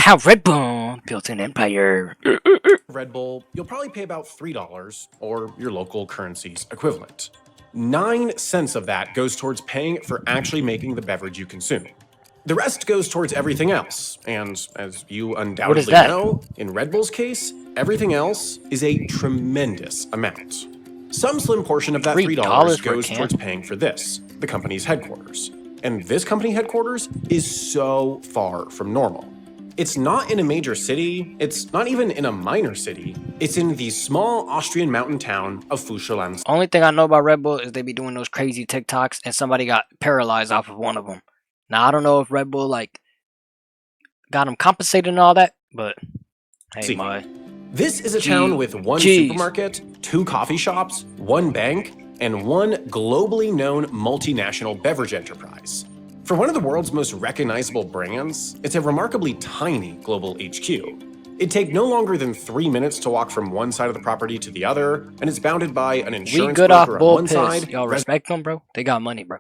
How Red Bull built an empire. Red Bull, you'll probably pay about $3 or your local currency's equivalent. 9 cents of that goes towards paying for actually making the beverage you consume. The rest goes towards everything else, and as you undoubtedly that? know, in Red Bull's case, everything else is a tremendous amount. Some slim portion of that $3 $3 for a goes can? towards paying for this, the company's headquarters. And this company headquarters is so far from normal. It's not in a major city, it's not even in a minor city, it's in the small Austrian mountain town of Fuschel. Only thing I know about Red Bull is they be doing those crazy TikToks and somebody got paralyzed off of one of them. Now, I don't know if Red Bull, like, got them compensated and all that, but hey, my. This is a town with one supermarket, 2 coffee shops, 1 bank, and 1 globally known multinational beverage enterprise. For one of the world's most recognizable brands, it's a remarkably tiny global HQ. It'd take no longer than 3 minutes to walk from one side of the property to the other, and it's bounded by an insurance We good off broker on bull one piss. side, Y'all respect them, bro? They got money, bro.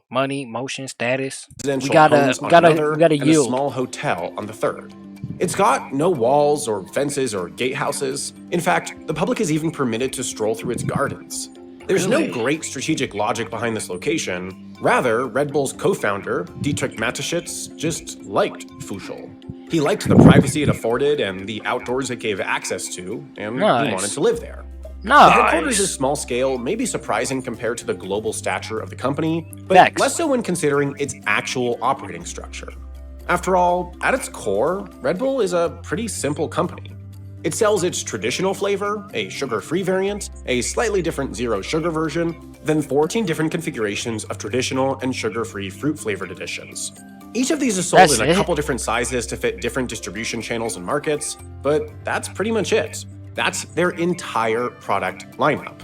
Money, motion, status. residential We gotta homes on another, and a yield. small hotel on the third. It's got no walls or fences or gatehouses. In fact, the public is even permitted to stroll through its gardens. There's no great strategic logic behind this location. Rather, Red Bull's co-founder, Dietrich Mateschitz, just liked Fuschel. He liked the privacy it afforded and the outdoors it gave access to, and he wanted to live there. The headquarters is small scale, maybe surprising compared to the global stature of the company, but less so when considering its actual operating structure. After all, at its core, Red Bull is a pretty simple company. It sells its traditional flavor, a sugar-free variant, a slightly different zero sugar version, then 14 different configurations of traditional and sugar-free fruit-flavored editions. Each of these is sold in a couple different sizes to fit different distribution channels and markets, but that's pretty much it. That's their entire product lineup.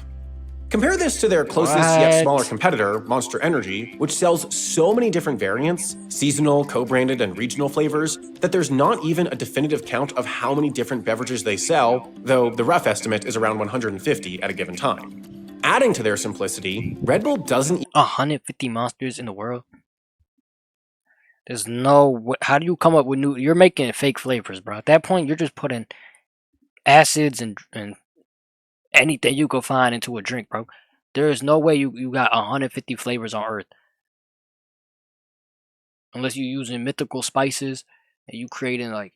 Compare this to their closest yet smaller competitor, Monster Energy, which sells so many different variants, seasonal, co-branded, and regional flavors, that there's not even a definitive count of how many different beverages they sell, though the rough estimate is around 150 at a given time. Adding to their simplicity, Red Bull doesn't 150 monsters in the world? There's no... How do you come up with new... You're making fake flavors, bro. At that point, you're just putting acids and anything you could find into a drink, bro. There is no way you got 150 flavors on Earth. Unless you're using mythical spices and you creating like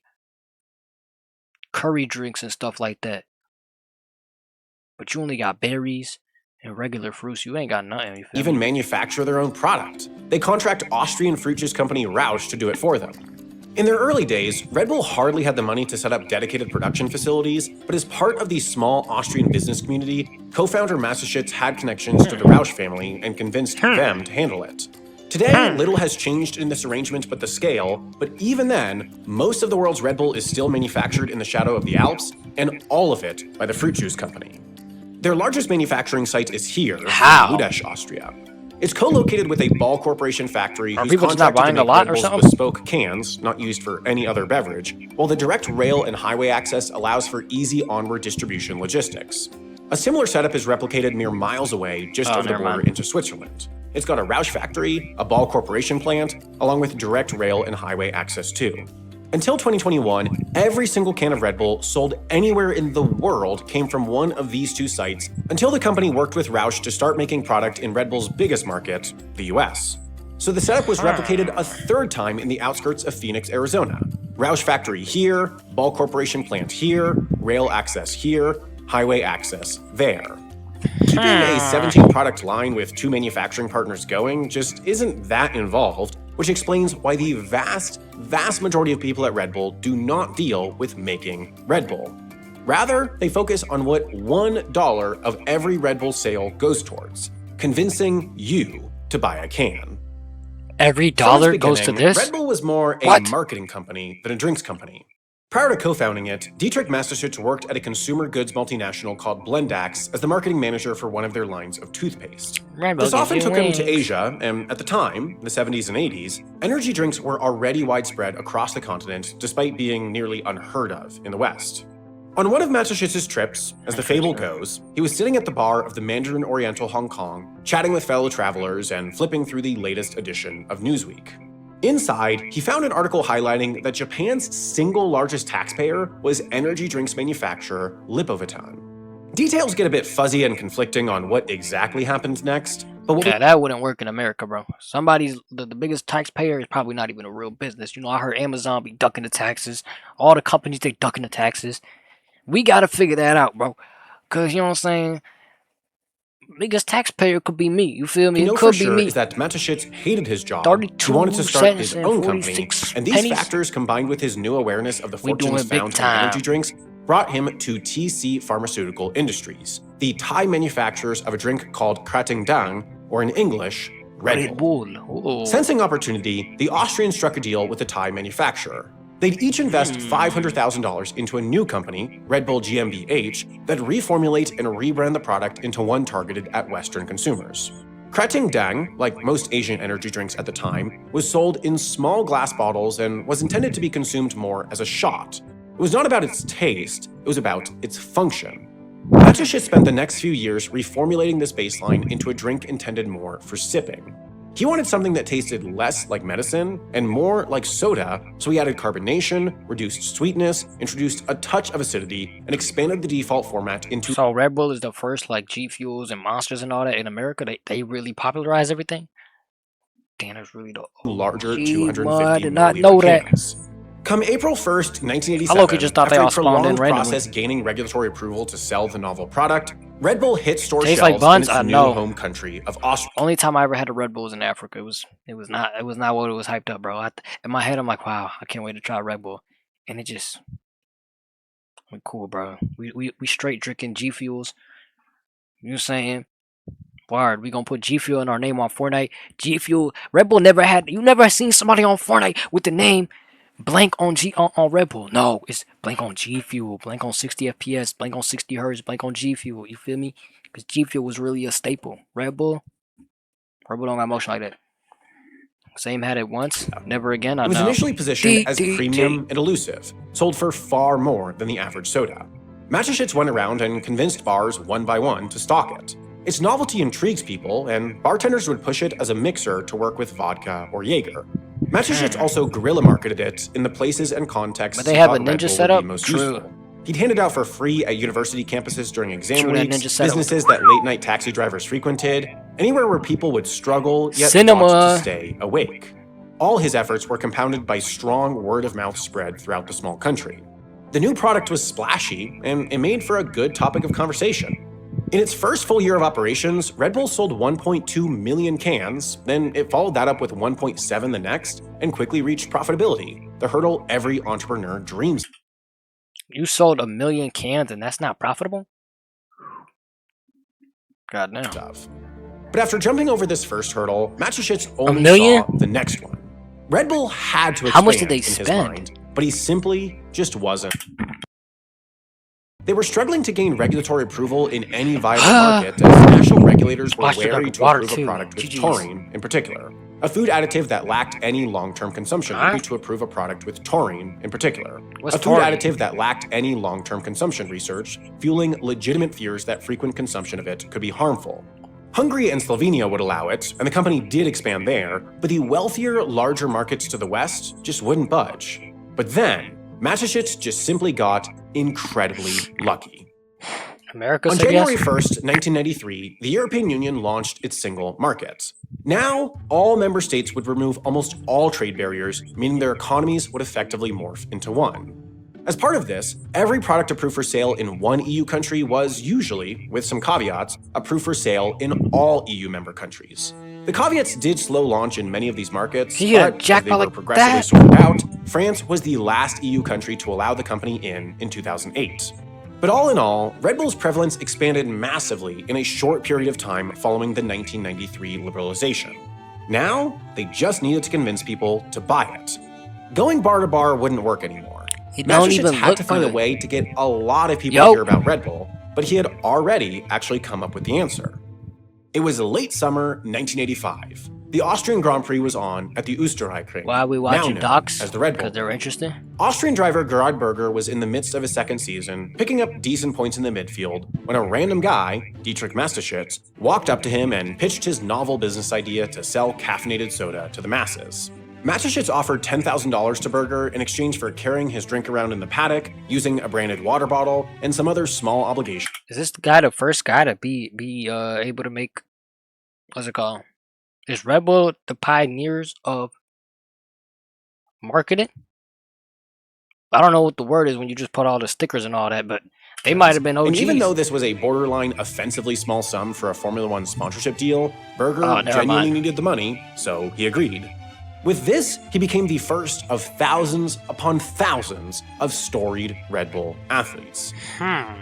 curry drinks and stuff like that. But you only got berries and regular fruits. You ain't got nothing. You even manufacture their own product. They contract Austrian fruit juice company Rausch to do it for them. In their early days, Red Bull hardly had the money to set up dedicated production facilities, but as part of the small Austrian business community, co-founder Mateschitz had connections to the Rausch family and convinced them to handle it. Today, little has changed in this arrangement but the scale, but even then, most of the world's Red Bull is still manufactured in the shadow of the Alps, and all of it by the fruit juice company. Their largest manufacturing site is here in Budapest, Austria. It's co-located with a Ball Corporation factory who's contracted to make Red Bull's bespoke cans, not used for any other beverage, while the direct rail and highway access allows for easy onward distribution logistics. A similar setup is replicated mere miles away, just over the border into Switzerland. It's got a Rausch factory, a Ball Corporation plant, along with direct rail and highway access too. Until 2021, every single can of Red Bull sold anywhere in the world came from one of these 2 sites until the company worked with Rausch to start making product in Red Bull's biggest market, the US. So the setup was replicated a 3rd time in the outskirts of Phoenix, Arizona. Rausch factory here, Ball Corporation plant here, rail access here, highway access there. Keeping a 17-product line with 2 manufacturing partners going just isn't that involved, which explains why the vast majority of people at Red Bull do not deal with making Red Bull. Rather, they focus on what $1 of every Red Bull sale goes towards, convincing you to buy a can. Every dollar goes to this? Red Bull was more a marketing company than a drinks company. Prior to co-founding it, Dietrich Mateschitz worked at a consumer goods multinational called Blendax as the marketing manager for one of their lines of toothpaste. This often took him to Asia, and at the time, the 70s and 80s, energy drinks were already widespread across the continent despite being nearly unheard of in the West. On one of Mateschitz's trips, as the fable goes, he was sitting at the bar of the Mandarin Oriental Hong Kong, chatting with fellow travelers and flipping through the latest edition of Newsweek. Inside, he found an article highlighting that Japan's single largest taxpayer was energy drinks manufacturer Lipovitan. Details get a bit fuzzy and conflicting on what exactly happened next, but what Yeah, that wouldn't work in America, bro. Somebody's the biggest taxpayer is probably not even a real business. You know, I heard Amazon be ducking the taxes. All the companies they ducking the taxes. We gotta figure that out, bro. Cause you know what I'm saying. Biggest taxpayer could be me. You feel me? we know It for could be sure me. is that Matuschitz hated his job. 32 He wanted to start cents his and own company, 46 and these pennies. factors combined with his new awareness of the We doing fortunes big found in time. energy drinks brought him to TC Pharmaceutical Industries, the Thai manufacturers of a drink called Krating Dang, or in English, Red Bull. Bull. Sensing opportunity, the Austrian struck a deal with the Thai manufacturer. They'd each invest $500,000 into a new company, Red Bull GmbH, that'd reformulate and rebrand the product into one targeted at Western consumers. Krating Dang, like most Asian energy drinks at the time, was sold in small glass bottles and was intended to be consumed more as a shot. It was not about its taste, it was about its function. Matuschitz spent the next few years reformulating this baseline into a drink intended more for sipping. He wanted something that tasted less like medicine and more like soda, so he added carbonation, reduced sweetness, introduced a touch of acidity, and expanded the default format into So Red Bull is the first like G Fuels and Monsters and all that in America. They really popularized everything. Damn, it's really the larger OG, 250 boy, I did not know milliliter that. cans. Come April 1st, 1987, I low-key just thought they after a all spawned in prolonged randomly. process gaining regulatory approval to sell the novel product, Red Bull hit store Tastes like shelves buns? in its I new know. home country of Austria. Only time I ever had a Red Bull was in Africa. It was not what it was hyped up, bro. In my head, I'm like, wow, I can't wait to try Red Bull, and it just went cool, bro. We straight drinking G Fuels. You know what I'm saying? Word, we gonna put G Fuel in our name on Fortnite. G Fuel. Red Bull never had. You never seen somebody on Fortnite with the name blank on on Red Bull. No, it's blank on G Fuel, blank on 60 FPS, blank on 60 hertz, blank on G Fuel. You feel me? Because G Fuel was really a staple. Red Bull don't got motion like that. Same had it once, never again. I It was know. initially positioned as premium and elusive, sold for far more than the average soda. Matuschitz went around and convinced bars one by one to stock it. Its novelty intrigues people, and bartenders would push it as a mixer to work with vodka or Jaeger. Matuschitz also guerrilla marketed it in the places and contexts But they have he a thought Red ninja Bull would setup? be most True. useful. He'd hand it out for free at university campuses during exam True, that weeks, ninja setup. businesses that late-night taxi drivers frequented, anywhere where people would struggle yet Cinema. want to stay awake. All his efforts were compounded by strong word-of-mouth spread throughout the small country. The new product was splashy, and it made for a good topic of conversation. In its first full year of operations, Red Bull sold 1.2 million cans, then it followed that up with 1.7 the next, and quickly reached profitability, the hurdle every entrepreneur dreams You sold 1 million cans and that's not profitable? God damn. of. But after jumping over this first hurdle, Matuschitz only million? saw the next one. Red Bull had to expand How much did they in his spend? mind, but he simply just wasn't. They were struggling to gain regulatory approval in any viable market, as national regulators were Watch it wary like to water approve too. a product with GGs. taurine in particular. A food additive that lacked any long-term consumption would be to approve a product with taurine in particular. What's A food taurine? additive that lacked any long-term consumption research, fueling legitimate fears that frequent consumption of it could be harmful. Hungary and Slovenia would allow it, and the company did expand there, but the wealthier, larger markets to the west just wouldn't budge. But then, Matuschitz just simply got incredibly lucky. America On said January yes? 1st, 1993, the European Union launched its single market. Now, all member states would remove almost all trade barriers, meaning their economies would effectively morph into one. As part of this, every product approved for sale in one EU country was usually, with some caveats, approved for sale in all EU member countries. The caveats did slow launch in many of these markets, Can you get a but as jackpot they were like progressively that? sorted out, France was the last EU country to allow the company in 2008. But all in all, Red Bull's prevalence expanded massively in a short period of time following the 1993 liberalization. Now, they just needed to convince people to buy it. Going bar to bar wouldn't work anymore. He don't Matuschitz even had look to find good. a way to get a lot of people Yo. to hear about Red Bull, but he had already actually come up with the answer. It was late summer 1985. The Austrian Grand Prix was on at the Österreichring, Why are we now watching known docs? as the Red Bull. Because they're interesting? Austrian driver Gerhard Berger was in the midst of his second season, picking up decent points in the midfield, when a random guy, Dietrich Matuschitz, walked up to him and pitched his novel business idea to sell caffeinated soda to the masses. Mateschitz offered $10,000 to Berger in exchange for carrying his drink around in the paddock, using a branded water bottle, and some other small obligations. Is this the guy, the first guy to be able to make, what's it called? Is Red Bull the pioneers of marketing? I don't know what the word is when you just put all the stickers and all that, but they might have been OGs. And even though this was a borderline offensively small sum for a Formula One sponsorship deal, Berger genuinely needed the money, so he agreed. With this, he became the first of thousands upon thousands of storied Red Bull athletes.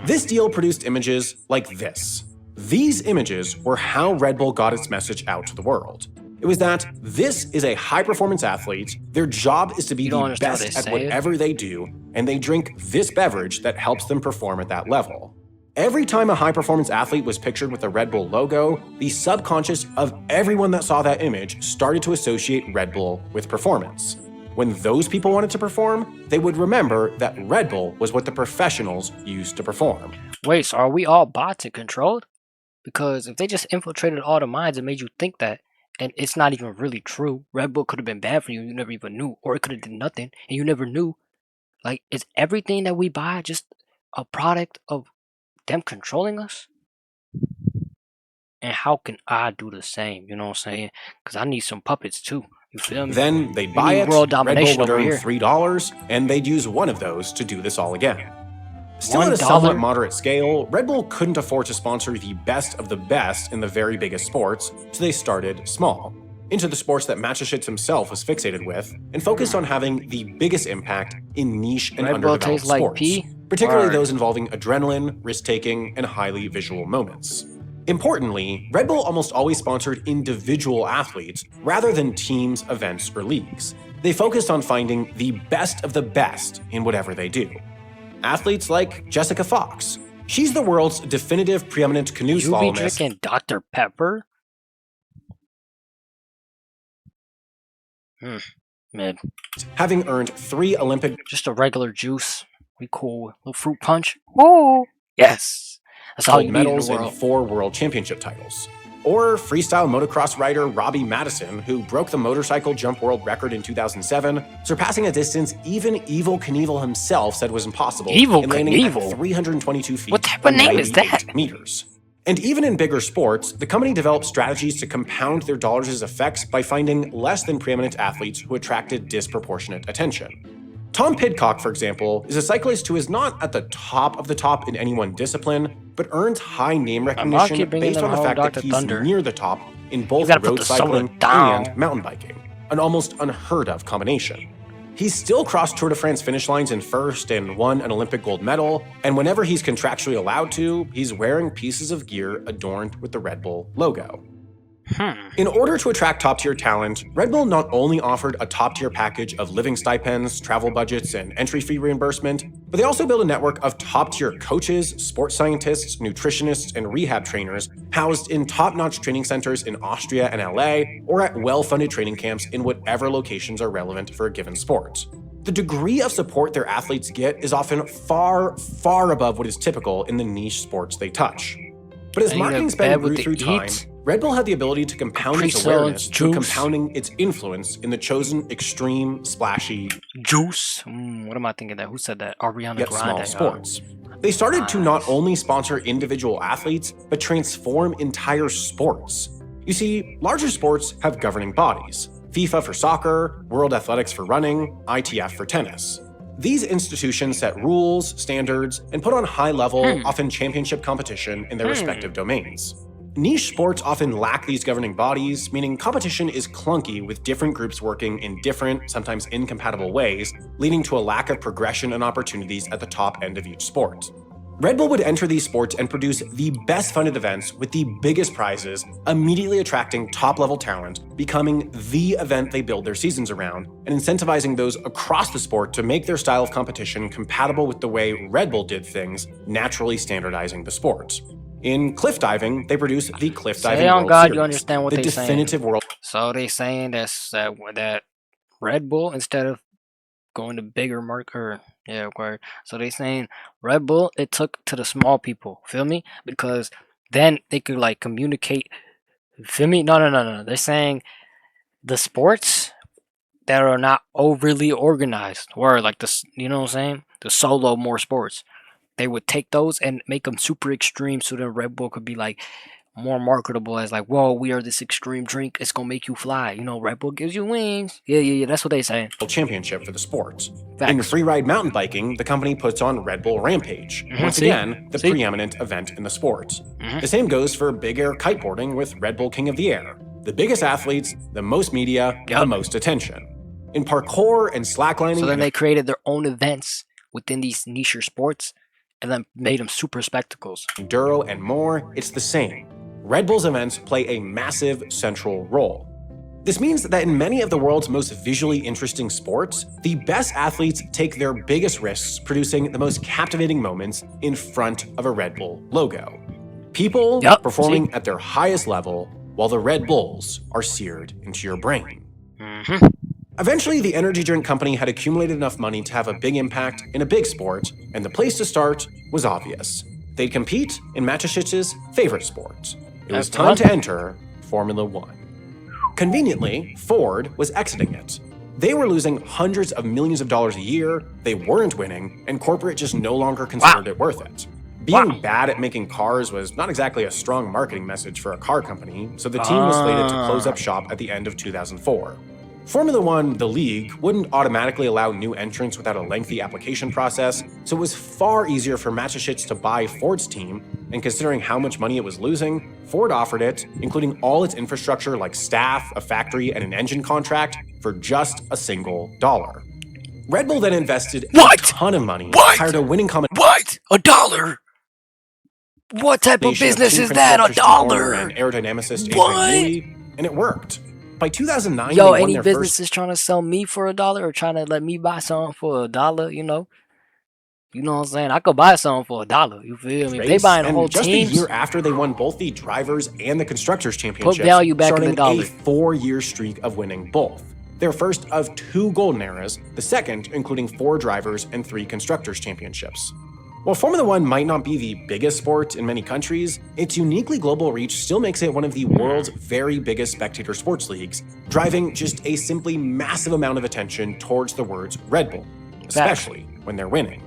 This deal produced images like this. These images were how Red Bull got its message out to the world. It was that this is a high-performance athlete, their job is to be the best at whatever they do, and they drink this beverage that helps them perform at that level. Every time a high-performance athlete was pictured with the Red Bull logo, the subconscious of everyone that saw that image started to associate Red Bull with performance. When those people wanted to perform, they would remember that Red Bull was what the professionals used to perform. Wait, so are we all bots and controlled? Because if they just infiltrated all the minds and made you think that, and it's not even really true, Red Bull could have been bad for you, you never even knew, or it could have done nothing, and you never knew. Like, is everything that we buy just a product of them controlling us? And how can I do the same? You know what I'm saying? Because I need some puppets too. You feel me? Then they'd buy it, world Red Bull domination would over earn here. $3, and they'd use one of those to do this all again. Still at a $1? somewhat moderate scale, Red Bull couldn't afford to sponsor the best of the best in the very biggest sports, so they started small, into the sports that Mateschitz himself was fixated with, and focused on having the biggest impact in niche and underdeveloped sports, particularly those involving adrenaline, risk-taking, and highly visual moments. Importantly, Red Bull almost always sponsored individual athletes rather than teams, events, or leagues. They focused on finding the best of the best in whatever they do. Athletes like Jessica Fox. She's the world's definitive preeminent canoe slalomist. You be drinking Dr. Pepper? Mid. Having earned 3 Olympic... Just a regular juice. We cool. Little fruit punch. Oh, yes. That's all you need in the world. And 4 world championship titles. Or freestyle motocross rider Robbie Madison, who broke the motorcycle jump world record in 2007, surpassing a distance even Evel Knievel himself said was impossible. Evel and landing at Knievel? 322 feet. What type of name is that? Meters. And even in bigger sports, the company developed strategies to compound their dollars' effects by finding less than preeminent athletes who attracted disproportionate attention. Tom Pidcock, for example, is a cyclist who is not at the top of the top in any one discipline, but earns high name recognition based on the fact that he's near the top in both road cycling and mountain biking, an almost unheard of combination. He's still crossed Tour de France finish lines in first and won an Olympic gold medal, and whenever he's contractually allowed to, he's wearing pieces of gear adorned with the Red Bull logo. In order to attract top-tier talent, Red Bull not only offered a top-tier package of living stipends, travel budgets, and entry fee reimbursement, but they also built a network of top-tier coaches, sports scientists, nutritionists, and rehab trainers housed in top-notch training centers in Austria and LA, or at well-funded training camps in whatever locations are relevant for a given sport. The degree of support their athletes get is often far, far above what is typical in the niche sports they touch. But as marketing spend grew through time, Red Bull had the ability to compound its awareness through compounding its influence in the chosen extreme, splashy juice. What am I thinking that? Who said that? Ariana Grande. Small sports. They started to not only sponsor individual athletes, but transform entire sports. You see, larger sports have governing bodies. FIFA for soccer, World Athletics for running, ITF for tennis. These institutions set rules, standards, and put on high-level, often championship competition in their respective domains. Niche sports often lack these governing bodies, meaning competition is clunky with different groups working in different, sometimes incompatible ways, leading to a lack of progression and opportunities at the top end of each sport. Red Bull would enter these sports and produce the best funded events with the biggest prizes, immediately attracting top-level talent, becoming the event they build their seasons around, and incentivizing those across the sport to make their style of competition compatible with the way Red Bull did things, naturally standardizing the sport. In cliff diving, they produce the Cliff Diving World Series, you understand what the definitive world. So they saying that Red Bull, instead of going to bigger market, so they saying Red Bull, it took to the small people, feel me? Because then they could like communicate, feel me? No. They're saying the sports that are not overly organized, or like this, you know what I'm saying? The solo more sports. They would take those and make them super extreme, so then Red Bull could be like more marketable as like, whoa, we are this extreme drink. It's gonna make you fly. You know, Red Bull gives you wings. Yeah. That's what they saying. Championship for the sport. Facts. In freeride mountain biking, the company puts on Red Bull Rampage. Once See? again, the See? preeminent event in the sport. The same goes for big air kiteboarding with Red Bull King of the Air. The biggest athletes, the most media, the most attention. In parkour and slacklining, So then they created their own events within these niche sports, and then made them super spectacles. enduro, and more, it's the same. Red Bull's events play a massive central role. This means that in many of the world's most visually interesting sports, the best athletes take their biggest risks producing the most captivating moments in front of a Red Bull logo. People performing at their highest level while the Red Bulls are seared into your brain. Eventually, the energy drink company had accumulated enough money to have a big impact in a big sport, and the place to start was obvious. They'd compete in Matashic's favorite sport. It was time to enter Formula One. Conveniently, Ford was exiting it. They were losing hundreds of millions of dollars a year, they weren't winning, and corporate just no longer considered it worth it. Being bad at making cars was not exactly a strong marketing message for a car company, so the team was slated to close up shop at the end of 2004. Formula One, the league, wouldn't automatically allow new entrants without a lengthy application process, so it was far easier for Mateschitz to buy Ford's team, and considering how much money it was losing, Ford offered it, including all its infrastructure like staff, a factory, and an engine contract, for just a single dollar. Red Bull then invested a ton of money, hired a winning combination. What? $1? What type of business is that? $1? And aerodynamicist What? Adrian Newey, and it worked. By 2009, Yo, they won any their businesses trying to sell me for $1 or trying to let me buy something for $1, you know? You know what I'm saying? I could buy something for $1. You feel me? race, They buying and whole just teams. a year after they won both the drivers and the constructors championships, value back in the starting dollar. a 4-year streak of winning both. Their first of 2 golden eras, the second including 4 drivers and 3 constructors championships. While Formula One might not be the biggest sport in many countries, its uniquely global reach still makes it one of the world's very biggest spectator sports leagues, driving just a simply massive amount of attention towards the words Red Bull, especially when they're winning.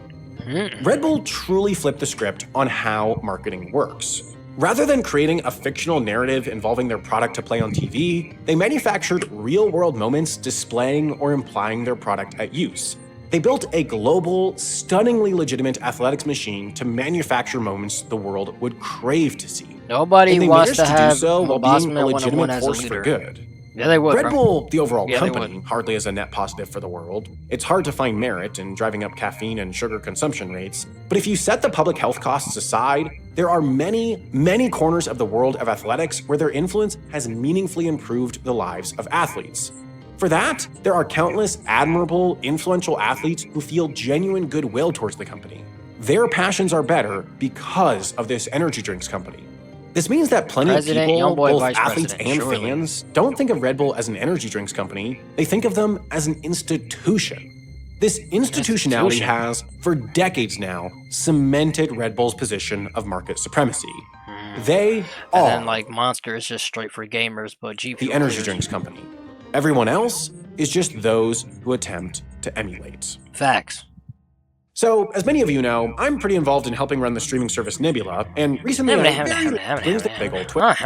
Red Bull truly flipped the script on how marketing works. Rather than creating a fictional narrative involving their product to play on TV, they manufactured real-world moments displaying or implying their product at use. They built a global, stunningly legitimate athletics machine to manufacture moments the world would crave to see. Nobody And they wants managed to do have so while boss being a man wanna legitimate win as a force for leader. good. Yeah, they would, Red bro. Bull, the overall Yeah, they company, hardly has a net positive for the world. It's hard to find merit in driving up caffeine and sugar consumption rates. But if you set the public health costs aside, there are many, many corners of the world of athletics where their influence has meaningfully improved the lives of athletes. For that, there are countless admirable, influential athletes who feel genuine goodwill towards the company. Their passions are better because of this energy drinks company. This means that plenty President, of people, young boy, both vice athletes president, and surely. fans, don't think of Red Bull as an energy drinks company. They think of them as an institution. This institutionality has, for decades now, cemented Red Bull's position of market supremacy. They And are then like Monster is just straight for gamers, but G the Fuel energy clears. drinks company. Everyone else is just those who attempt to emulate. Facts. So, as many of you know, I'm pretty involved in helping run the streaming service Nebula, and recently I brings the big old twist.